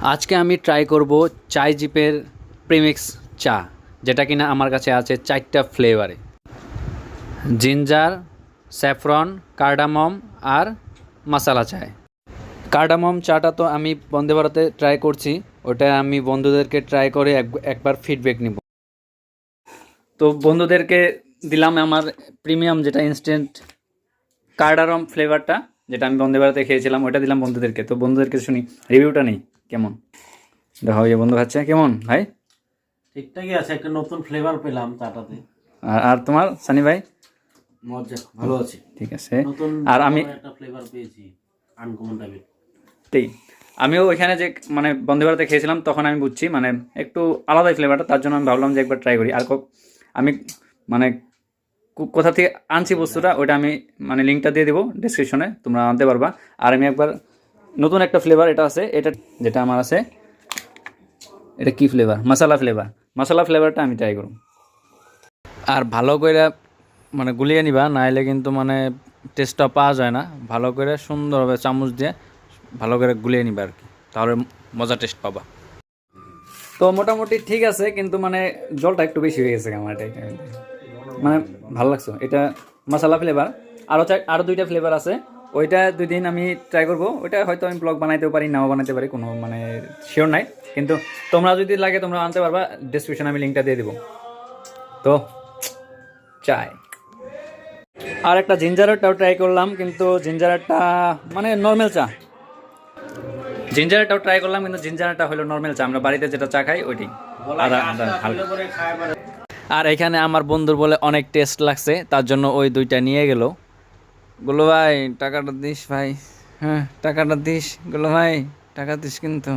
আজকে আমি ট্রাই করব চাই জিপের প্রিমিক্স চা, যেটা কিনা আমার কাছে আছে 4টা ফ্লেভারে: জিঞ্জার, স্যাফরন, কার্ডামম আর মাসালা চায়। কার্ডামম চাটা তো আমি বন্দে ভারতে ট্রাই করছি, ওটা আমি বন্ধুদেরকে ট্রাই করে একবার ফিডব্যাক নিব। তো বন্ধুদেরকে দিলাম আমার প্রিমিয়াম যেটা ইনস্ট্যান্ট কার্ডামম ফ্লেভারটা, যেটা আমি বন্দে ভারতে খেয়েছিলাম, ওটা দিলাম বন্ধুদেরকে। তো বন্ধুদেরকে শুনি রিভিউটা নেই কেমন। দেখো এই বন্ধু খাচ্ছে, কেমন ভাই? ঠিকঠাকই আছে, একটা নতুন ফ্লেভার পেলাম চাটাতে। আর তোমার সানি ভাই? মজা, ভালো আছে, ঠিক আছে। নতুন আর আমি একটা ফ্লেভার পেয়েছি, আনকমন টাইপের। ঠিক, আমিও ওইখানে যে মানে বন্দে ভারতে খেয়েছিলাম তখন আমি বুঝছি মানে একটু আলাদাই ফ্লেভারটা, তার জন্য আমি ভাবলাম যে একবার ট্রাই করি। আর আমি মানে কোথা থেকে আনছি বস্তুটা ওইটা আমি মানে লিঙ্কটা দিয়ে দেবো ডিসক্রিপশনে, তোমরা আনতে পারবা। আর আমি একবার নতুন একটা ফ্লেভার এটা আছে, এটা যেটা আমার আছে, এটা কি ফ্লেভার? মশলা ফ্লেভারটা আমি ট্রাই করব। আর ভালো করে মানে গুলিয়ে নিবা, নাইলে কিন্তু মানে টেস্টটা পাওয়া যায় না। ভালো করে সুন্দরভাবে চামচ দিয়ে ভালো করে গুলিয়ে নিবা আর কি, তাহলে মজা টেস্ট পাবা। তো মোটামুটি ঠিক আছে, কিন্তু মানে জলটা একটু বেশি হয়ে গেছে আমার এটা মানে ভালো লাগছে। এটা মশলা ফ্লেভার, আরও 2টা ফ্লেভার আছে, ওইটা 2 দিন আমি ট্রাই করবো। ওইটা হয়তো আমি ব্লগ বানাইতেও পারি, নাও বানাইতে পারি, কোনো মানে শিওর নাই। কিন্তু তোমরা যদি লাগে তোমরা আনতে পারবা, ডিসক্রিপশনে আমি লিঙ্কটা দিয়ে দেবো। তো চাই আর একটা জিঞ্জারেরটাও ট্রাই করলাম, কিন্তু জিঞ্জারেরটা মানে নর্মাল চা। জিঞ্জারেরটাও ট্রাই করলাম, কিন্তু জিঞ্জারেরটা হলো নর্মাল চা, আমরা বাড়িতে যেটা চা খাই ওইটাই, আদা আদা হালকা। আর এখানে আমার বন্ধুর বলে অনেক টেস্ট লাগছে, তার জন্য ওই 2টা নিয়ে গেল। গুলো ভাই টাকাটা দিস ভাই, হ্যাঁ টাকাটা দিস, গুলো ভাই টাকা দিস কিন্তু।